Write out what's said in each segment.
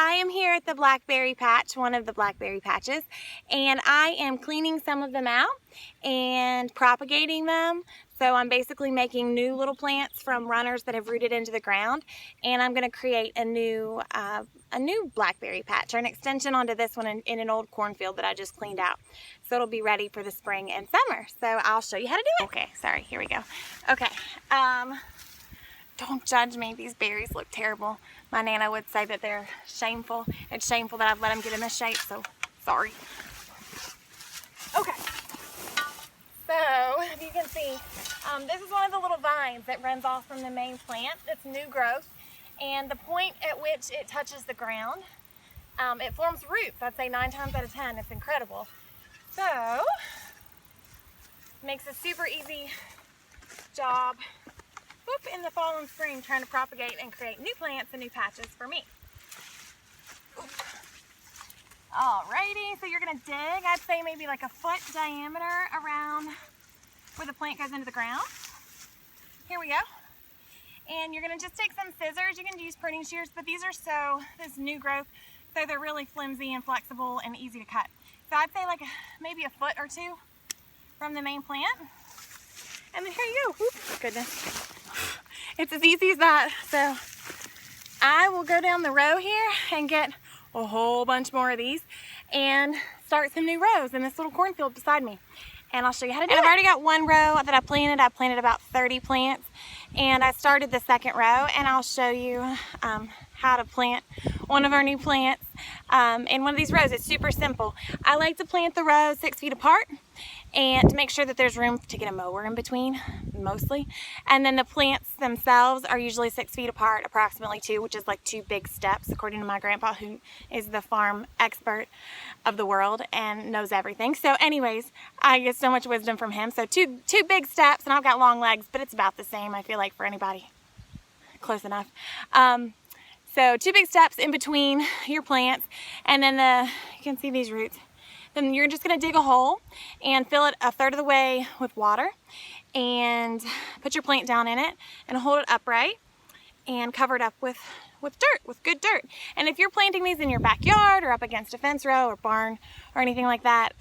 I am here at the Blackberry patch, one of the Blackberry patches, and I am cleaning some of them out and propagating them. So I'm basically making new little plants from runners that have rooted into the ground, and I'm going to create a new blackberry patch, or an extension onto this one in an old cornfield that I just cleaned out. So it'll be ready for the spring and summer. So I'll show you how to do it. Okay, sorry, here we go. Okay, don't judge me, these berries look terrible. My Nana would say that they're shameful. It's shameful that I've let them get in this shape, so sorry. Okay, so if you can see, this is one of the little vines that runs off from the main plant. It's new growth, and the point at which it touches the ground, it forms roots. I'd say 9 times out of 10, it's incredible. So, makes a super easy job in the fall and spring trying to propagate and create new plants and new patches for me. Alrighty, so you're gonna dig, I'd say maybe like a foot diameter around where the plant goes into the ground. Here we go. And you're gonna just take some scissors. You can use pruning shears, but these are this new growth, so they're really flimsy and flexible and easy to cut. So I'd say like maybe a foot or 2 from the main plant. And then here you go. Oops, goodness. It's as easy as that. So I will go down the row here and get a whole bunch more of these and start some new rows in this little cornfield beside me. And I'll show you how to do it. I've already got one row that I planted. I planted about 30 plants, and I started the second row, and I'll show you how to plant one of our new plants in one of these rows. It's super simple. I like to plant the rows 6 feet apart, and to make sure that there's room to get a mower in between, mostly. And then the plants themselves are usually 6 feet apart, approximately 2, which is like 2 big steps, according to my grandpa, who is the farm expert of the world and knows everything. So anyways, I get so much wisdom from him. So two big steps, and I've got long legs, but it's about the same, I feel like, for anybody. Close enough. So 2 big steps in between your plants, and then you can see these roots. Then you're just gonna dig a hole and fill it 1/3 of the way with water, and put your plant down in it and hold it upright and cover it up with dirt, with good dirt. And if you're planting these in your backyard or up against a fence row or barn or anything like that,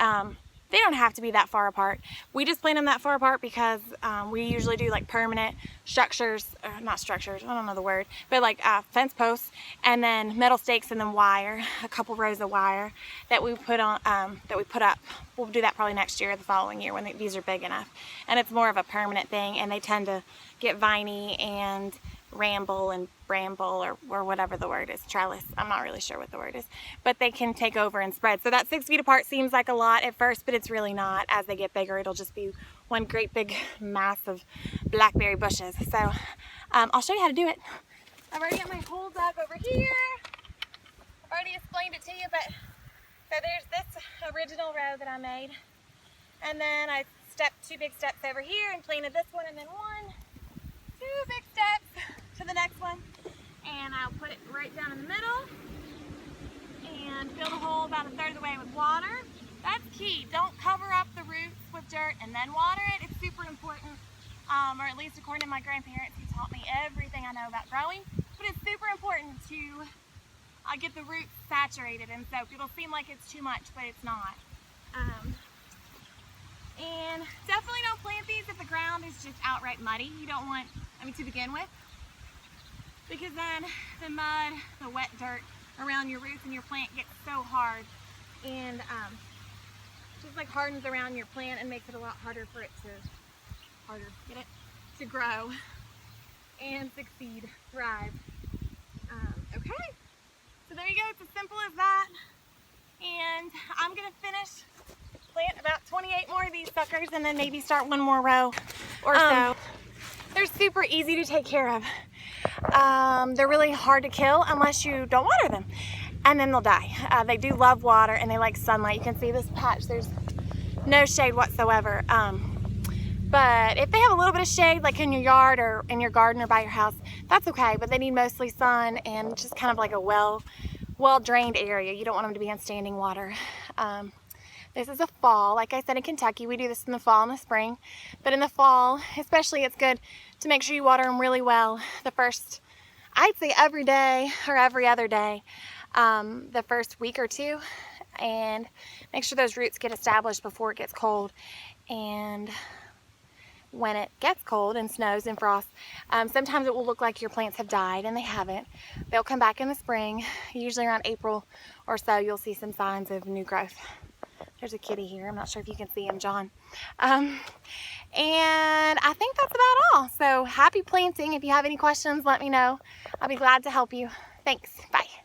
they don't have to be that far apart. We just plant them that far apart because we usually do like permanent structures, not structures, I don't know the word, but like fence posts, and then metal stakes, and then wire, a couple rows of wire that we put on, that we put up. We'll do that probably next year or the following year when these are big enough. And it's more of a permanent thing, and they tend to get viney and ramble and bramble, or whatever the word is, trellis, I'm not really sure what the word is, but they can take over and spread. So that 6 feet apart seems like a lot at first, but it's really not. As they get bigger, it'll just be one great big mass of blackberry bushes. So I'll show you how to do it. I've already got my hole dug over here. I've already explained it to you, but so there's this original row that I made, and then I stepped 2 big steps over here and planted this one, and then 1, 2 big steps to the next one, and I'll put it right down in the middle and fill the hole about 1/3 of the way with water. That's key. Don't cover up the roots with dirt and then water it. It's super important, or at least according to my grandparents, who taught me everything I know about growing. But it's super important to get the roots saturated and soaked. It'll seem like it's too much, but it's not. And definitely don't plant these if the ground is just outright muddy. You don't want, to begin with, because then the mud, the wet dirt around your roots and your plant gets so hard, and just like hardens around your plant and makes it a lot harder for it to grow and succeed, thrive. Okay, so there you go. It's as simple as that, and I'm gonna plant about 28 more of these suckers, and then maybe start one more row or so. They're super easy to take care of. They're really hard to kill unless you don't water them, and then they'll die. They do love water, and they like sunlight. You can see this patch, there's no shade whatsoever. But if they have a little bit of shade, like in your yard or in your garden or by your house, that's okay. But they need mostly sun and just kind of like a well-drained area. You don't want them to be in standing water. This is a fall. Like I said, in Kentucky, we do this in the fall and the spring. But in the fall, especially, it's good to make sure you water them really well the first, I'd say every day or every other day. the first week or two, and make sure those roots get established before it gets cold. And when it gets cold and snows and frost, sometimes it will look like your plants have died, and they haven't. They'll come back in the spring, usually around April or so. You'll see some signs of new growth. There's a kitty here. I'm not sure if you can see him, John. And I think that's about all. So happy planting. If you have any questions, let me know. I'll be glad to help you. Thanks. Bye.